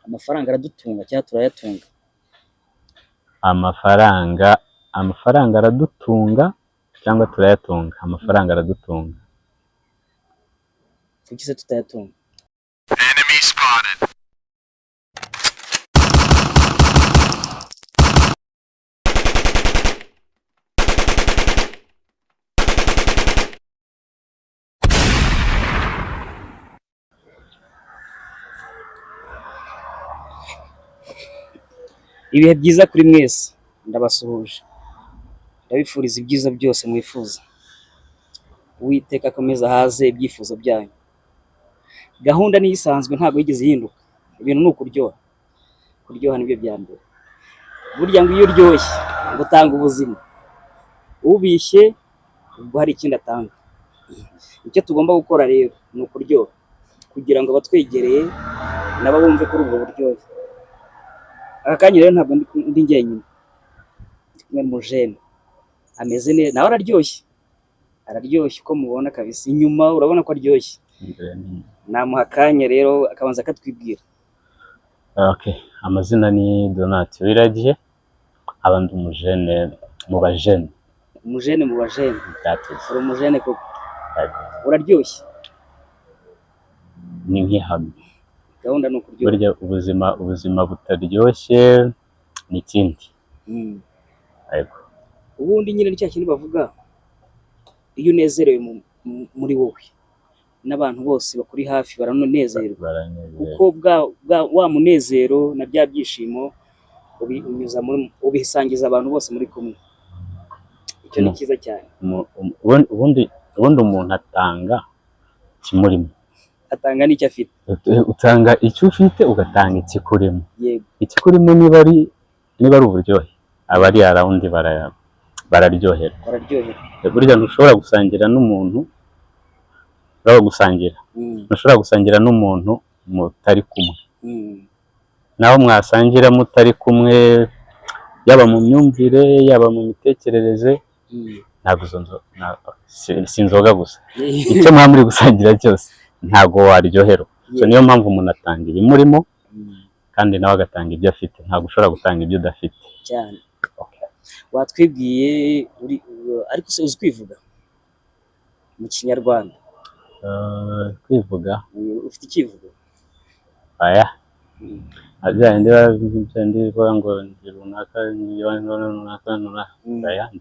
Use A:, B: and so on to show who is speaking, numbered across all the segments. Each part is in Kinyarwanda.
A: Amafaranga aradutunga cyangwa turayatunga?
B: Amafaranga aradutunga cyangwa turayatunga? Amafaranga aradutunga.
A: Kuki se tutayatunga?
C: Enemy spotted.
A: Ibihe byiza kuri mwese, ndabasuhuje, ndabifuriza ibyiza byose mwifuza. Uwiteka akomeza ahaze ibyifuzo byanyu. Gahunda niyo isanzwe, ntabwo yigeze ihinduka. Ibintu ni ukuryoha. Kuryoha nibyo bya mbere. Burya ngo iyo uryoshye ngo utanga ubuzima, ubishye ubwo hari ikindi atanga. Icyo tugomba gukora rero ni ukuryoha, kugira ngo abatwegereye nabo bumve kuri ubwo buryohe. Aka kanya rero ntabwo ndi njyenyine, ndi kumwe n'umujene ameze neza, nawe araryoshye uko mubona kabisa, inyuma urabona ko aryoshye. Namuha akanya rero akabanza akatwibwira.
B: Okay, amazina ni Donati Wiragiye, aba ndi umujene mu bajene.
A: Umujene mu bajene?
B: That's
A: uri umujene koko, uraryoshye.
B: Ni nk'ihame.
A: Gahunda ni ukuryoha.
B: Burya ubuzima butaryoshye ni ikindi. Ariko
A: ubundi nyine ni cya kintu bavuga, iyo unezerewe muri wowe n'abantu bose bakuri hafi baranezerwa, kuko wa munezero na bya byishimo ubisangiza abantu bose muri kumwe. Icyo ni cyiza cyane.
B: ubundi umuntu atanga kimurimo,
A: atanga n'icyo afite.
B: Utanga icyo ufite ugatanga ikikurimo.
A: Yego.
B: Ikikurimo niba ari uburyohe, aba ari arawundi bararyohera. Burya ntushobora gusangira n'umuntu ntushobora gusangira n'umuntu mutari kumwe. Naho mwasangira mutari kumwe, yaba mu myumvire yaba mu mitekerereze, ntabwo si inzoga gusa, icyo mwaba muri gusangira cyose ntabwo waryoherwa. Niyo mpamvu umuntu atanga ibimurimo kandi nawe agatanga ibyo afite. Ntabwo ushobora gutanga ibyo udafite
A: cyane. Watwibwiye ariko se uzi kwivuga mu Kinyarwanda?
B: Kwivuga?
A: Ufite ikivugo?
B: Aya ndi ngo ndi runaka, ndi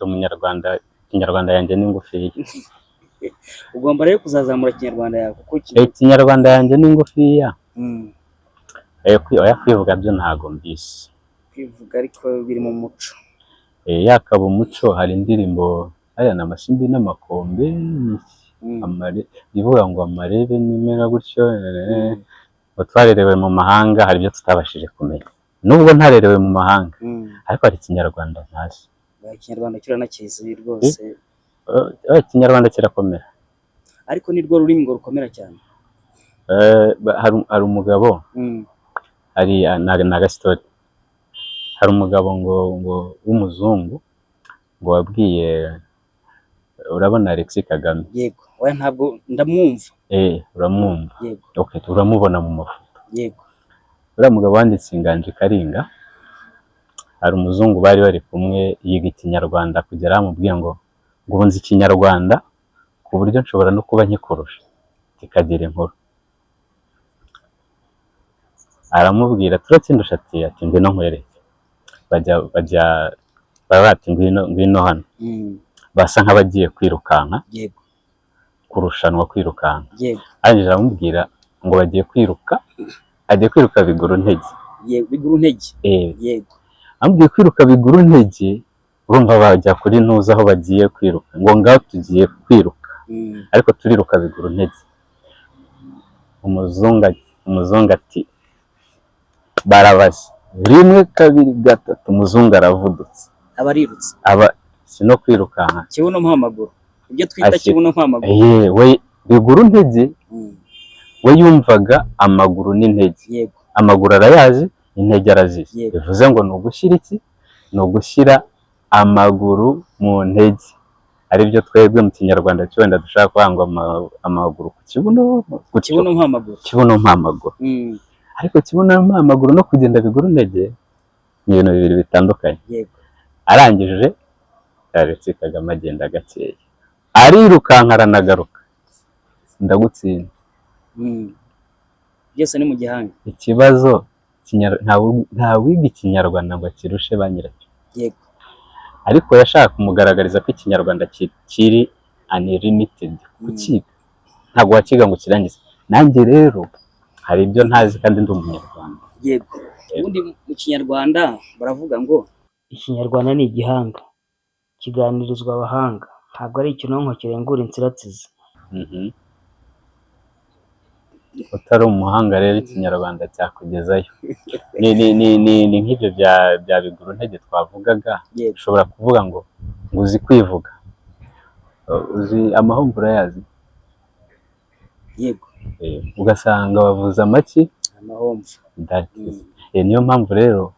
B: umunyarwanda. Ikinyarwanda yanjye ni ngufiya.
A: Ugomba rero kuzazamura Kinyarwanda yawe, kuko
B: Kinyarwanda yanjye ni ngufiya. Kwivuga byo ntago mbisi.
A: Kwivuga ariko biri mu muco.
B: Yakaba umuco. Hari indirimbo hariya n'amasimbi n'amakombe, ivuga ngo amarebe nimera gutyo. Twarerewe mu mahanga, hari ibyo tutabashije kumenya, nubwo ntarerewe mu mahanga, ariko hari Ikinyarwanda ntazi.
A: Ikinyarwanda kiranakizi rwose.
B: Ikinyarwanda kirakomera,
A: ariko ni rwo rurimi ngo rukomera cyane.
B: Hari umugabo, hari n'agastori. Hari umugabo ngo w'umuzungu ngo wabwiye, urabona Alexis Kagame?
A: Yego. Oya, ntabwo ndamwumva.
B: Uramwumva?
A: Yego.
B: Okay, uramubona mu mafoto?
A: Yego.
B: Uriya mugabo wanditse Inganji Karinga, hari umuzungu bari kumwe, yiga Ikinyarwanda kugera amubwiye ngo nzi Ikinyarwanda ku buryo nshobora no kuba nkikurusha kikagira inkuru. Aramubwira turatsindusha, ati ngwino nkwereke. Bati ngwino hano. Basa nk'abagiye kwirukanka.
A: Yego.
B: Kurushanwa kwirukanka.
A: Yego.
B: Arangije aramubwira ngo bagiye kwiruka, agiye kwiruka biguru ntege.
A: Yego, biguru ntege. Yego.
B: Amubwiye kwiruka biguru ntege, urumva bajya kuri ntuza aho bagiye kwiruka, ngo ngaho tugiye kwiruka, ariko turiruka biguru ntege. Umuzungu ati barabaze, rimwe kabiri gatatu, umuzungu aravudutse,
A: abarirutse.
B: Sino kwirukanka,
A: kibuno mpamaguru, ibyo twita kibuno mpamaguru.
B: We biguru ntege, we yumvaga amaguru n'intege.
A: Yego.
B: Amaguru arayazi, intege arazizi. Bivuze ngo ni ugushyira iki? Ni ugushyira amaguru mu ntege. Aribyo twebwe mu Kinyarwanda cyenda dushaka kwanga amaguru ku kibuno mpamaguru. ariko kibonamo amaguru no kugenda bigura intege ni ibintu bibiri bitandukanye.
A: yego
B: Arangije yaretse Kagame agenda gakeya, arirukanka aranagaruka, ndagutsinda.
A: byose ni mu gihanga.
B: Ikibazo nta wiga ikinyarwanda ngo akirushe ba nyiracyo,
A: yego
B: ariko yashaka kumugaragariza ko ikinyarwanda kiri unlimited kukiga, ntabwo wakiga ngo kirangize. Nanjye rero hari ibyo ntazi kandi ndi umunyarwanda.
A: yego ubundi mu kinyarwanda baravuga ngo ikinyarwanda ni igihanga kiganirizwa abahanga, ntabwo ari ikinonko kirengura insiratsizi.
B: Utari umuhanga rero ikinyarwanda cyakugezayo. Ni nk'ibyo bya biguru ntege twavugaga. Ushobora kuvuga ngo uzi kwivuga, uzi amahomvu urayazi,
A: yego
B: ugasanga wavuze amaki
A: amahomvu.
B: Niyo mpamvu rero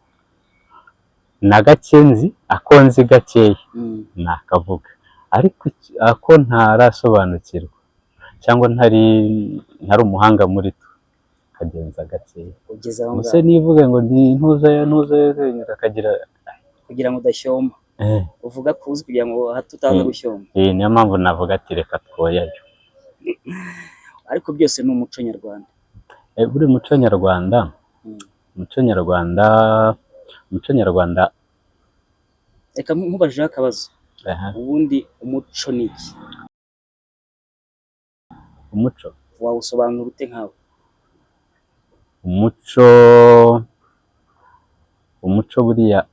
B: na gake nzi akonzi gakeya nakavuga, ariko ako ntarasobanukirwa cyangwa ntari umuhanga muri to kagenza gakeya. Gusa nivuga ngo ni ntuza akagira
A: kugira ngo udashyoma, uvuga ko uzi kugira ngo hato utaza gushyoma.
B: Niyo mpamvu navuga ati reka twoyayo.
A: Ariko byose ni umuco nyarwanda.
B: Buri muco nyarwanda
A: reka nkubajije akabazo. Ubundi umuco ni iki?
B: Umuco
A: wawusobanura ute nkawe?
B: Umuco buriya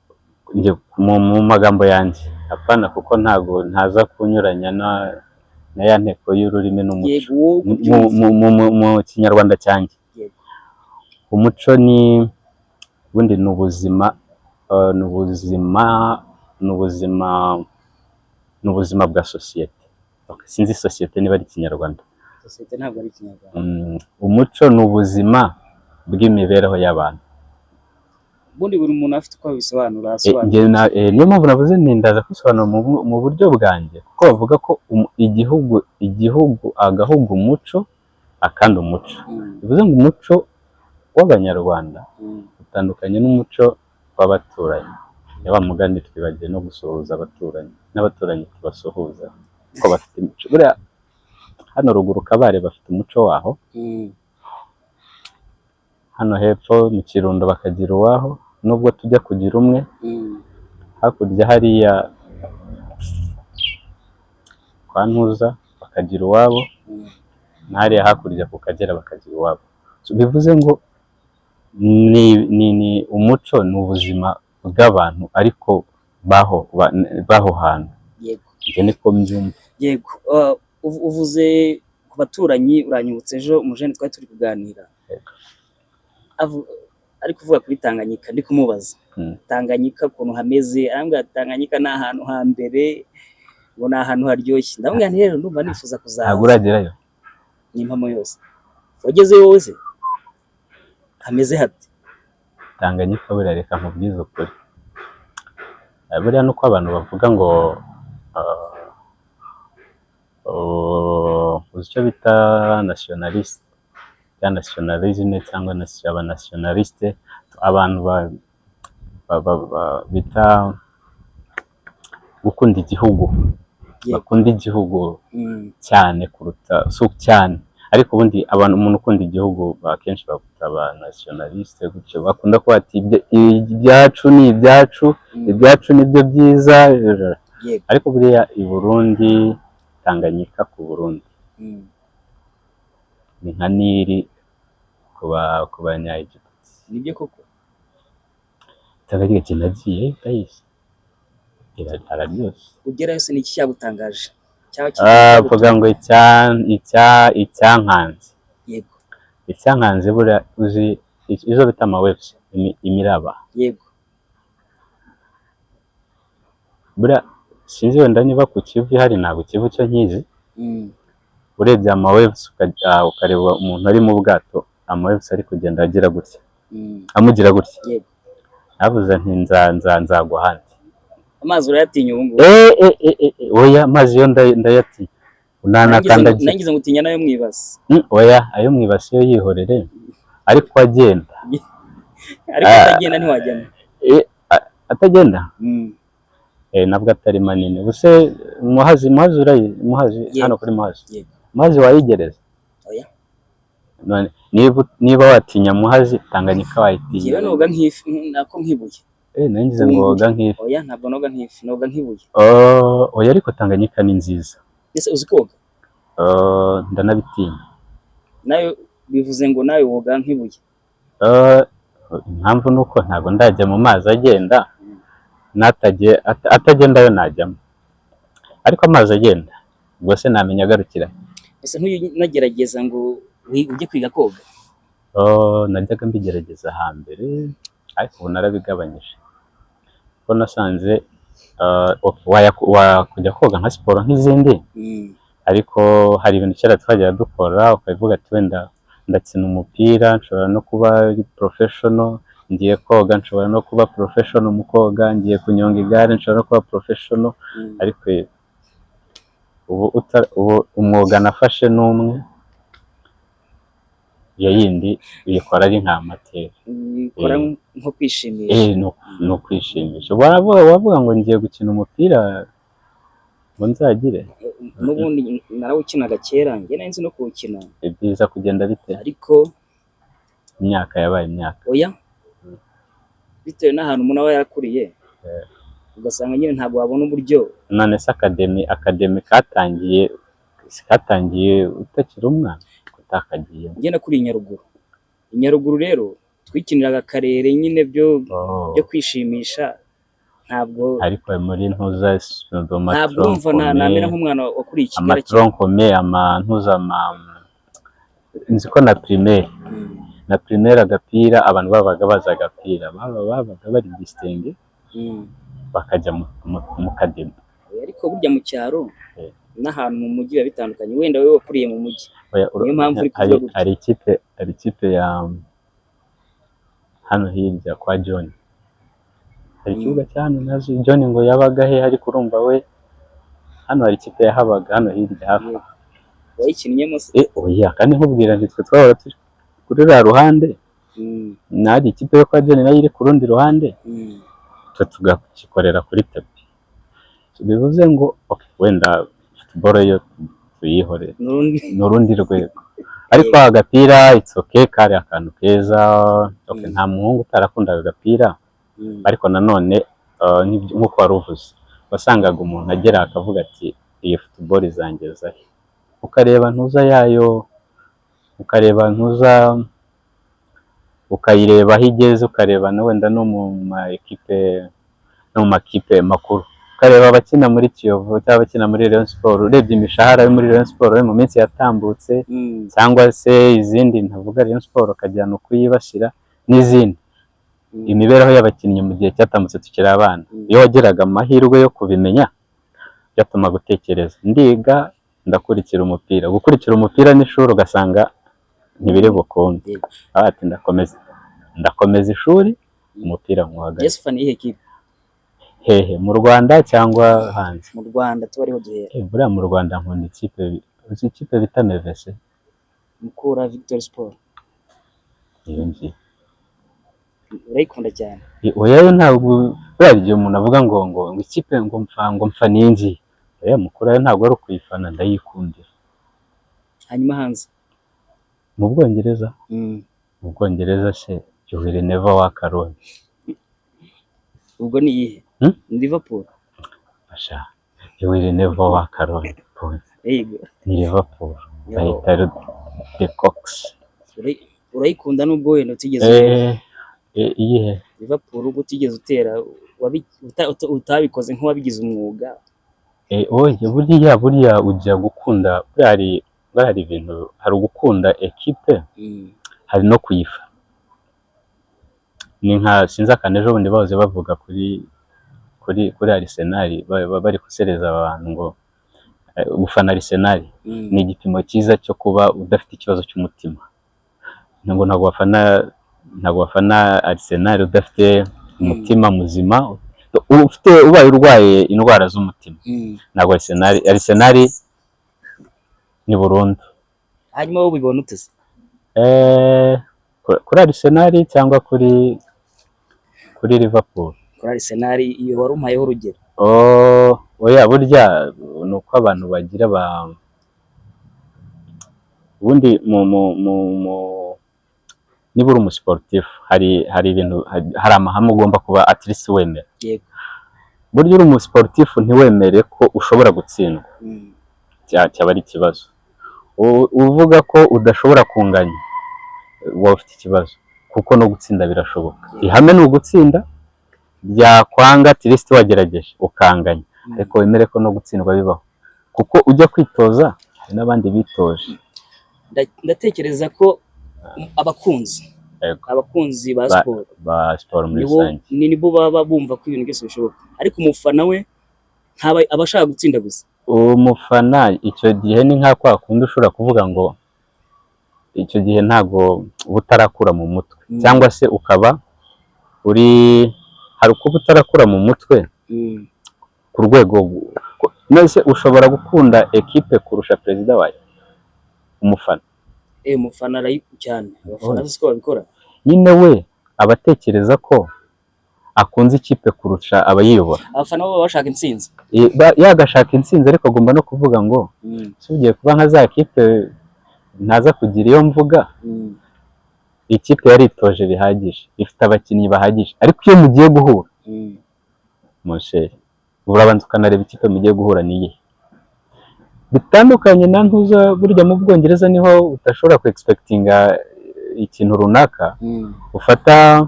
B: mu magambo yanjye apana, kuko ntago ntaza kunyuranya na ya nteko y'ururimi n'umuco mu kinyarwanda cyanjye. Umuco ni ubundi ni ubuzima bwa sosiyete. Sinzi sosiyete niba ari ikinyarwanda.
A: Sosiyete ntabwo ari ikinyarwanda.
B: Umuco ni ubuzima bw'imibereho y'abantu.
A: Ubundi buri muntu afite uko abisobanura.
B: Niyo mpamvu navuze ndaza kwisobanura mu buryo bwanjye, kuko bavuga ko agahugu umuco akandi umuco. Bivuze ngo umuco w'abanyarwanda utandukanye n'umuco w'abaturanyi. Ni wa mugani twibagiwe no gusuhuza abaturanyi, n'abaturanyi tubasuhuza ko bafite umuco. Buriya hano ruguru Kabare bafite umuco waho, hano hepfo mu Kirundo bakagira uwaho, nubwo tujya kugira umwe. Hakurya hariya kwa Ntuza bakagira uwabo, hariya hakurya ku Kagera bakagira uwabo. Bivuze ngo ni umuco ni ubuzima bw'abantu ariko baho hantu.
A: Yego
B: niko mbyumva.
A: Yego uvuze ku baturanyi, uranyibutse ejo umujene twari turi kuganira, ari kuvuga kuri Tanganyika. Ndi kumubaza Tanganyika ukuntu hameze, arambwira Tanganyika ni ahantu hambere, ngo ni ahantu haryoshye. Ndamubwira nti rero ndumva nifuza kuzaza.
B: Ntabwo uragerayo?
A: Ni impamo yose. Wagezeyo wowe se? Hameze hate?
B: Tanganyika buriya reka nkubwize ukuri, buriya nuko abantu bavuga ngo uzi icyo bita nationaliste cyangwa nationalisme cyangwa abanationaliste, abantu bita gukunda igihugu, bakunda igihugu cyane kuruta cyane. Ariko ubundi umuntu ukunda igihugu akenshi bavuga aba nationaliste, gutyo bakunda ko ati ibyacu ni ibyacu, ibyacu nibyo byiza. Ariko buriya i Burundi, Tanganyika ku Burundi ni nka Nili ku banyagihugu.
A: Nibyo koko?
B: Tanganyika kinagiye ndayise araryoshye.
A: Ugerayo se niki cyagutangaje?
B: Vuga ngo icyankanze.
A: Yego
B: icyankanze buriya uzi izo bita amawebs, imiraba.
A: Yego
B: buriya sinzi wenda niba ku Kivu hari, ntabwo Kivu cyo nkizi. Urebye amawebs ukareba umuntu ari mu bwato, amawebs ari kugenda agira gutya, amugira gutya.
A: Yego
B: navuze nti nzagwa handi.
A: Amazi urayatinya ubu ngubu?
B: Oya, amazi yo ndayatinya.
A: Nangize ngo utinya nayo mwibasi.
B: Oya, ayo mwibasi yo yihorere, ariko agenda
A: ariko atagenda ntiwajyamo.
B: Atagenda nabwo atari manini. Ubuse Muhazi hano kuri Muhazi. Muhazi wayigereza?
A: Oya.
B: None niba watinya Muhazi, Tanganyika wayitinya.
A: Yewe noga nk'ifi nako nk'ibuye.
B: Nangize ngo woga nk'ifi.
A: Oya ntabwo noga nk'ifi, noga nk'ibuye.
B: Oya ariko Tanganyika ni nziza.
A: Ese uzi koga?
B: Ndanabitinya.
A: Nayo bivuze ngo nawe woga nk'ibuye.
B: Impamvu nuko ntabwo ndajya mu mazi agenda, atagenda yo najyamo, ariko amazi agenda ubwo se namenya agarukira.
A: Ese ntunagerageza ngo ujye kwiga koga?
B: Najyaga mbigerageza hambere ariko ubu narabigabanyije kuko nasanze wakujya koga nka siporo nk'izindi, ariko hari ibintu kera twajyaga dukora ukavuga ati wenda ndakina umupira, nshobora no kuba professional, ngiye koga nshobora no kuba professional mu koga, ngiye kunyonga igare nshobora no kuba professional, ariko ubu umwuga nafashe n'umwe yindi uyikora ari nka amateur,
A: ukora nko kwishimisha.
B: No kwishimisha. Wavuga ngo ngiye gukina umupira ngo nzagire,
A: n'ubundi narawukinaga kera, njye nari nzi no kuwukina.
B: Byiza kugenda bite
A: ariko
B: imyaka yabaye imyaka.
A: Oya, bitewe n'ahantu umuntu aba yarakuriye, ugasanga nyine ntabwo wabona uburyo.
B: None se akademi katangiye utakiri umwana utakagiye?
A: Njye nakuriye i Nyaruguru rero twikiniraga akarere nyine byo kwishimisha, ntabwo
B: ariko muri ntuza
A: ntabwo umva namera nk'umwana wakuriye Kigali.
B: Amatronkome, amantuza nzi ko na primaire agapira abantu babaga baza agapira babaga bari distingue bakajya mu kademi.
A: Ariko burya mu cyaro n'ahantu mu mujyi biba bitandukanye. Wenda wowe wakuriye mu mujyi, niyo mpamvu uri kuvuga gutya.
B: Hari ikipe ya hano hirya kwa John, hari ikibuga cya hano nazo John ngo yabaga he, ariko urumva we hano hari ikipe yahabaga hano hirya hafi.
A: Wayikinnyemo se?
B: Oya, kandi nkubwira nitwe twahora turi kuri ra ruhande, nari ikipe yo kwa John nayo iri ku rundi ruhande, tugakikorera kuri tapi. Bivuze ngo wenda football yo tuyihore n'urundi rwego, ariko agapira it's okay, kari akantu keza. Nta muhungu utarakundaga agapira, ariko nanone nk'uko wari uvuze, wasangaga umuntu agera akavuga ati iyi football izangeza he, ukareba ntuza yayo, ukayireba aho igeze, ukareba na wenda no mu makipe makuru, ukareba abakina muri Kiyovu cyangwa abakina muri Rayon Sport, urebye imishahara yo muri Rayon Sport mu minsi yatambutse, cyangwa se izindi ntavuga Rayon Sport akajyana kuyibasira n'izindi, imibereho y'abakinnyi mu gihe cyatambutse tukiri abana, iyo wageraga amahirwe yo kubimenya byatuma gutekereza, ndiga ndakurikira umupira. Gukurikira umupira n'ishuri ugasanga ntibiri bukunde, ati ndakomeza ishuri, umupira nkuhagaze.
A: Yes, fan ihe kipe
B: Hehe, mu Rwanda cyangwa hanze?
A: Mu Rwanda tubariho duhera.
B: Buriya mu Rwanda nkunda ikipe bita Mevese,
A: Mukura Victory Sport.
B: iyo ngiye
A: urayikunda cyane?
B: Oya, ntabwo buriya igihe umuntu avuga ngo ikipe ngo mfa n'inzi, Mukura ntabwo ari ukuyifana, ndayikundira.
A: Hanyuma hanze
B: mu Bwongereza? Mu Bwongereza se You Will Never Walk Alone.
A: Ubwo ni iyihe? Liverpool?
B: Asha, You Will Never Walk Alone.
A: Yego,
B: ni Liverpool. Bayita The Cox.
A: Urayikunda nubwo wenda utigeze
B: iyihe?
A: Liverpool ubwo utigeze utera, utabikoze nk'uwabigize umwuga.
B: Oya, buriya ujya gukunda, hari ibintu, hari ugukunda ekipe, hari no kuyifa. Ni nka sinzi akanejo bundi bahoze bavuga kuri Arsenal, bari kusereza abantu ngo gufana Arsenal ni igipimo cyiza cyo kuba udafite ikibazo cy'umutima. Ntabwo wafana Arsenal udafite umutima muzima, ubaye urwaye indwara z'umutima. Ntabwo Arsenal ni burundu.
A: Hanyuma wowe ubibona utese?
B: Kuri Arsenal cyangwa kuri kuri Liverpool.
A: kuri Arsenal iyo wari umpayeho urugero.
B: Oya burya ni uko abantu bagira ubundi niba uri umusiporutifu hari ibintu hari amahame ugomba kuba at least wemera.
A: Yego.
B: Burya uri umusiporutifu ntiwemere ko ushobora gutsindwa, cyaba ari ikibazo. Uvuga ko udashobora kunganya waba ufite ikibazo, kuko no gutsinda birashoboka. Ihame ni ugutsinda, byakwanga at least wagerageje ukanganya, ariko wemere ko no gutsindwa bibaho, kuko ujya kwitoza hari n'abandi bitoje.
A: Ndatekereza ko abakunzi ba
B: siporo muri rusange
A: nibo baba bumva ko ibintu byose bishoboka, ariko umufana we aba ashaka gutsinda gusa.
B: Umufana icyo gihe ni nka kwa kundi ushobora kuvuga ngo icyo gihe ntago butarakura mu mutwe, cyangwa se ukaba hari uko butarakura mu mutwe ku rwego nese ushobora gukunda ekipe kurusha perezida wayo. Umufana
A: cyane abafana siko babikora
B: nyine, we abatekereza ko akunze ikipe kurusha abayiyobora.
A: Abafana bo bashaka intsinzi,
B: yagashaka intsinzi, ariko agomba no kuvuga ngo sugiye kuba nka za kipe ntaza kugira iyo mvuga. Ikipe yaritoje bihagije, ifite abakinnyi bahagije, ariko iyo mugiye guhura Monsheri urabanza ukanareba ikipe mugiye guhura niye bitandukanye na ntuza. Burya mu Bwongereza niho udashobora ku expectinga ikintu runaka. Ufata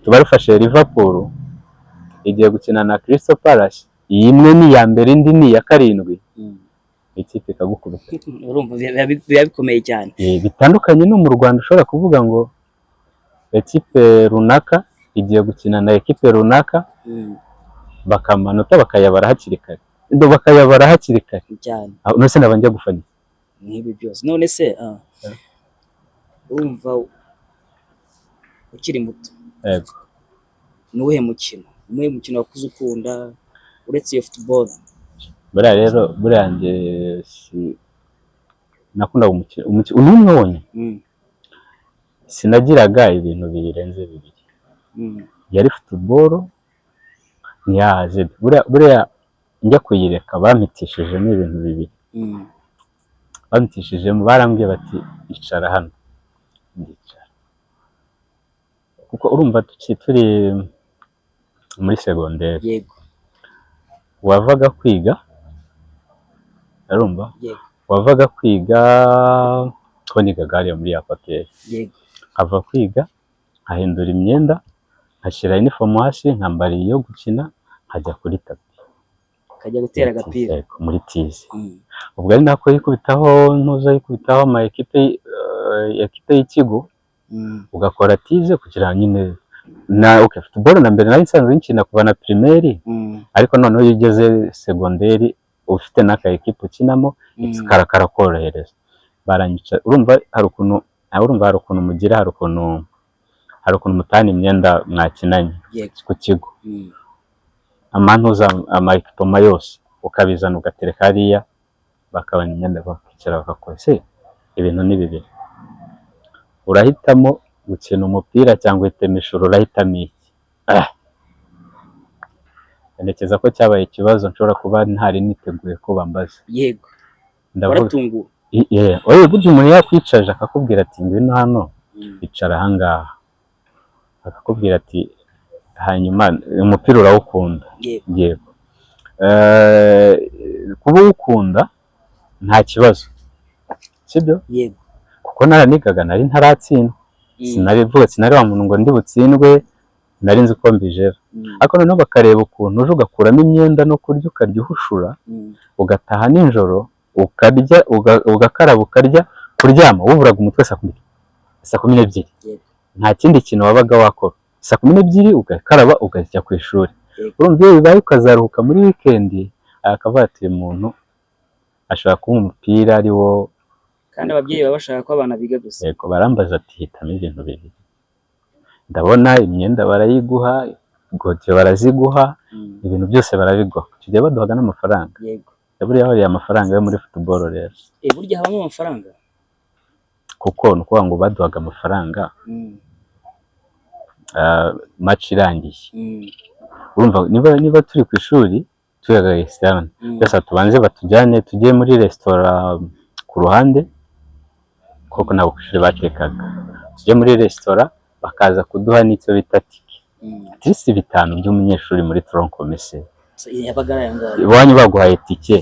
B: tubarufashe Liverpool igiye gukina na Crystal Palace, imwe ni ya mbere indi ni ya karindwi, ikipe ikagukubita.
A: Urumva biba bikomeye cyane.
B: Bitandukanye no mu Rwanda ushobora kuvuga ngo ikipe runaka igiye gukina na ekipe runaka, bakamanota bakayabara hakiri kare
A: cyane.
B: None se nabanje gufanya
A: nk'ibi byose. None se urumva ukiri muto,
B: yego,
A: nuwuhe mukino wakuze ukunda uretse iyo football?
B: Buriya rero njye nakunda umukino umwe wonyine. Sinagiraga ibintu birenze bibiri, yari football ntiyaje. Buriya njya kuyireka bampitishije n'ibintu bibiri. Bampitishijemo barambwiye bati icara hano, ndicara, kuko urumva turi muri segonderi.
A: Yego.
B: Wavaga kwiga, urumva, wavaga kwiga twonigaga hariya muri ya papiyeri.
A: Yego.
B: Ava kwiga ahindura imyenda, ashyira inifomu hasi, nkambara iyo gukina, nkajya kuri tapi,
A: kajya gutera agapira
B: muri tizi. Ubwo ari nako yikubitaho ama ekipe y'ikigo, ugakora tize kugira nyine na football na mbere nari nsanzwe nkina kuva na primaire, ariko noneho iyo ugeze segonderi ufite n'aka ekipe ukinamo karakara korohereza. Baranyica, urumva hari ukuntu mugira, hari ukuntu mutana imyenda mwakinanye ku kigo, amantuza amayikipoma yose ukabizana ugatereka hariya, bakabana imyenda bakicara bakakora. Se ibintu ni bibiri, urahitamo gukina umupira cyangwa itemishuro, urahitamo iki? Ndekeza ko cyabaye ikibazo nshobora kuba ntari niteguye ko bambaza.
A: Yego.
B: Baratunguwe. Oye, burya umuntu yakwicaje akakubwira ati ngwino hano icara ahangaha, akakubwira ati hanyuma umupira urawukunda. Yego. Kuba ukunda nta kibazo, sibyo?
A: Yego.
B: Kuko naranigaga nari ntaratsindwa, sinari wa muntu ngo ndi butsindwe, nari nzi ko mbijera. Ariko noneho bakareba ukuntu uje ugakuramo imyenda no kurya, ukarya uhushura, ugataha nijoro ukarya, ugakaraba, ukarya, kuryama wuburaga umutwe saa kumi n'ebyiri. Nta kindi kintu wabaga wakora. Saa 12 ugakaraba ukajya ku ishuri. Urumva iyo bibaye ukazaruhuka muri weekend, akavuga ati umuntu ashaka kuba umupira ari wo,
A: kandi ababyeyi baba bashaka ko abana biga gusa.
B: Yego, barambaza ati hitamo ibintu bibiri. Ndabona imyenda barayiguha, godiyo baraziguha, ibintu byose barabiguha, tujya baduhaga n'amafaranga.
A: Yego.
B: Buriya hariya amafaranga yo muri football rero.
A: Burya habamo amafaranga,
B: kuko nukuvuga ngo baduhaga amafaranga match irangiye. Urumva niba turi ku ishuri tuyaga externe byose tubanze batujyane tujye muri restaurant ku ruhande kuko nabo ku ishuri batekaga, tujye muri restaurant bakaza kuduha n'icyo bita tike atisi 5 by'umunyeshuri muri tronc commerce iwanyu baguhaye tike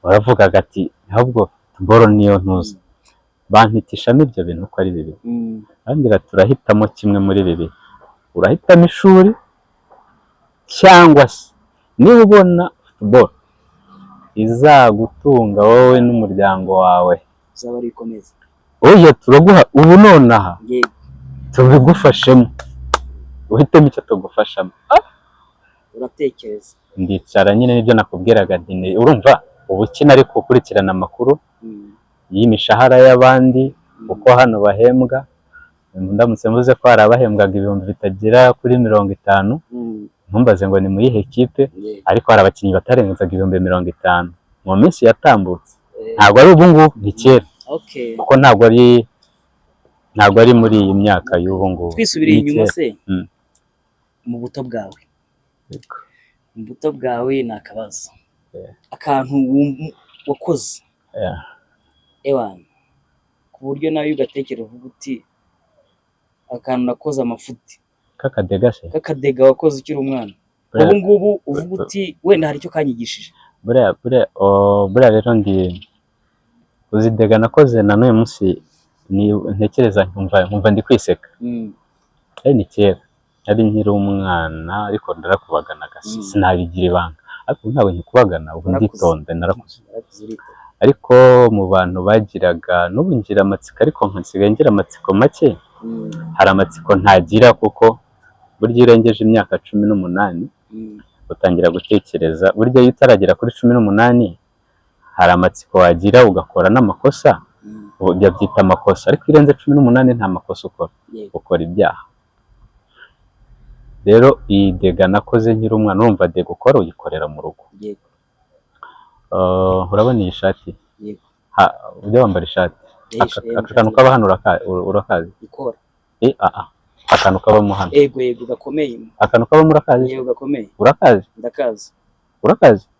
B: baravugaga ati ahubwo boro niyo ntuzi bampitishamo ibyo bintu uko ari bibiri ambwira turahitamo kimwe muri bibiri, urahitamo ishuri cyangwa se niba ubona football izagutunga wowe n'umuryango wawe
A: zaba ari ikomeza
B: oya turaguha ubu nonaha tubigufashemo uhitemo icyo tugufashamo
A: uratekereza
B: ndicara nyine nibyo nakubwiraga nti urumva ubukina ariko ukurikirana amakuru y'imishahara y'abandi uko hano bahembwa ndamutse mvuze ko hari abahembwaga ibihumbi bitagera kuri 50 ntumbaze ngo ni mu yihe kipe ariko hari abakinnyi batarenzaga ibihumbi 50 mu minsi yatambutse ntabwo ari ubu ngubu ni kera kuko ntabwo ari muri iyi myaka y'ubu ngubu
A: twisubiriye inyuma se mu buto bwawe ni akabazo akantu wakoze ewana ku buryo nawe ugatekereza uvuga uti akantu nakoze amafuti kakadega wakoze ukiri umwana ubu ngubu uvuga uti wenda hari icyo kanyigishije
B: buriya rero uzidega nakoze na n'uyu munsi ntekereza nkumva ndi kwiseka ni kera ari nkiri umwana ariko ndarakubaganaga sinabigira ibanga ariko ntabwo nkikubagana ubu nditonde narakuze ariko mu bantu bagiraga n'ubu ngira amatsiko ariko nsigaye ngira amatsiko make hari amatsiko ntagira kuko burya urengeje imyaka 18 utangira gutekereza burya iyo utaragera kuri 18 hari amatsiko wagira ugakora n'amakosa byita amakosa ariko irenze 18 nta makosa ukora ibyaha. Rero iyi dega nakoze nkiri umwana urumva dega ukora uyikorera mu rugo urabona iyi shati ujya wambara ishati akantu kaba hano urakazi
A: ikora
B: akantu kabamo hano
A: yego gakomeye
B: akantu kabamo urakazi
A: yego gakomeye
B: urakazi
A: ndakazi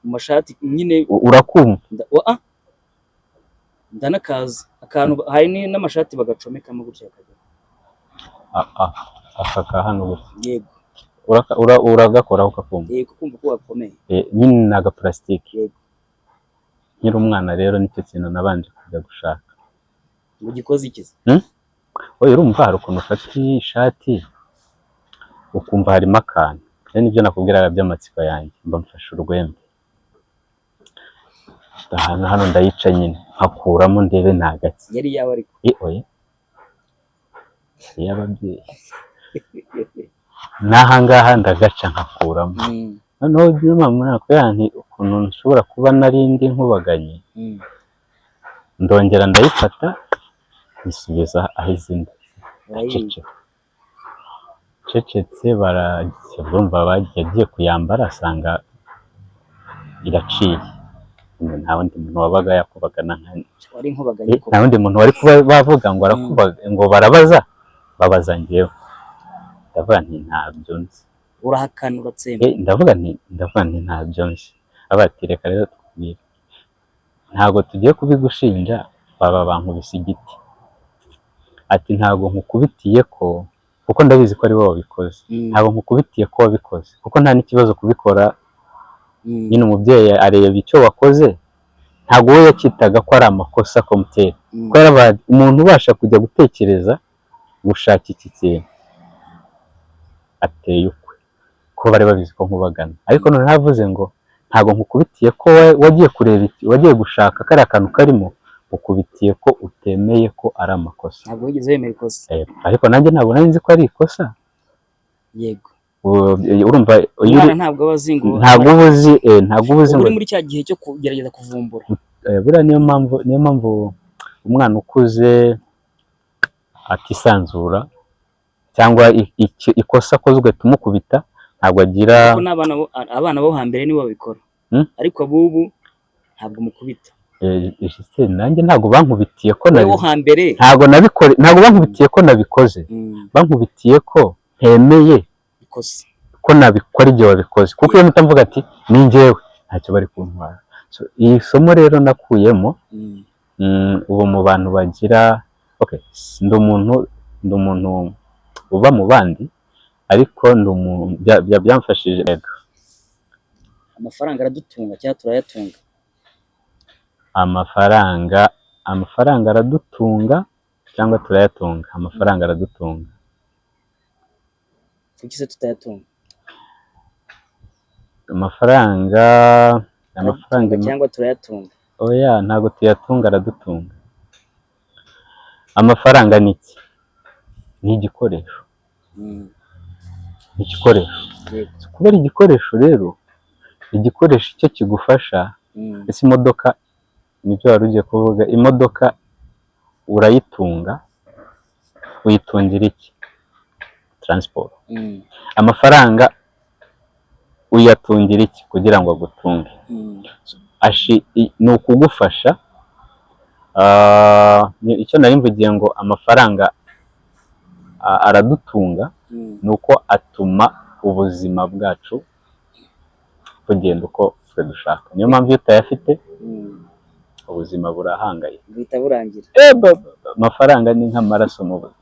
A: mu mashati nyine
B: urakumva
A: ndanakazi akantu hari n'amashati bagacomekamo gutya akajya
B: aka hano
A: yego
B: uragakora ukakumva
A: yego kumva ko gakomeye
B: nyine naga plastic yego nkiri umwana rero nicyo kintu nabanje kujya gushaka
A: ngo gikoze ikiza
B: oya urumva hari ukuntu ufata ishati ukumva harimo akantu rero nibyo nakubwiraga by'amatsiko yanjye mba mfashe urwembe hano ndayica nyine nkakuramo ndebe ntagake
A: yari yawe ariko
B: oya y'ababyeyi n'ahangaha ndagaca nkakuramo noneho by'umama nakubwira ukuntu nshobora kuba narindi nkubaganye ndongera ndayifata nisubiza aho izindi cecetse barumva bagiye kuyambara asanga iraciye nta wundi muntu wabaga yakubagana nta wundi muntu wari kuba bavuga ngo arakubaga ngo babaza njyewe ndavuga nti ntabyo nzi
A: urahakana uratsemba
B: ndavuga nti ntabyo nzi abati reka rero tukubwire ntabwo tugiye kubigushinja baba bankubise igiti ati ntabwo nkukubitiye ko kuko ndabizi ko ari wowe wabikoze ntabwo nkukubitiye ko wabikoze kuko nta n'ikibazo kubikora nyine umubyeyi areba icyo wakoze ntabwo we yakitaga ko ari amakosa komutera ko umuntu ubasha kujya gutekereza gushaka iki kintu ateye ukwe ko bari babizi ko nkubagana ariko none havuze ngo ntabwo nkukubitiye ko wagiye kureba wagiye gushaka kari akantu karimo ukubitiye ko utemeye ko ari amakosa
A: ntabwo wigeze wemera ikosa
B: ariko nanjye ntabwo nari nzi ko ari ikosa
A: yego
B: urumva
A: ntabwo abazi ngo
B: ntabwo ubuzi ngo
A: muri cya gihe cyo kugerageza kuvumbura
B: buriya niyo mpamvu umwana ukuze atisanzura cyangwa ikosa akozwe tumukubita ntabwo agira
A: abana bo hambere nibo babikora ariko abubu ntabwo mukubita
B: nanjye ntabwo bankubitiye ko
A: hambere
B: ntabwo bankubitiye ko nabikoze bankubitiye ko ntemeye
A: ikosa.
B: ko nabikora igihe wabikoze, kuko iyo mpita mvuga ati ni njyewe ntacyo bari kuntwara. So, iyi somo rero nakuyemo ubu mu bantu bagira ndi umuntu uba mu bandi, ariko byamfashije.
A: Amafaranga aradutunga cyangwa turayatunga?
B: Amafaranga aradutunga cyangwa turayatunga? Amafaranga aradutunga.
A: Kuki se tutayatunga?
B: Amafaranga
A: cyangwa turayatunga?
B: Oya, ntabwo tuyatunga, aradutunga. Amafaranga ni iki? Ni igikoresho. Igikoresho. Kubera igikoresho rero, igikoresho icyo kigufasha, ese imodoka nibyo wari ugiye kuvuga, imodoka urayitunga, uyitungira iki? Transport. Amafaranga uyatungira iki kugira ngo agutunge? Ni ukugufasha. Icyo nari mvugiye ngo amafaranga aradutunga, ni uko atuma ubuzima bwacu bugenda uko twe dushaka. Niyo mpamvu iyo utayafite ubuzima burahangaye,
A: buhita burangira.
B: Amafaranga ni nk'amaraso mu buzima.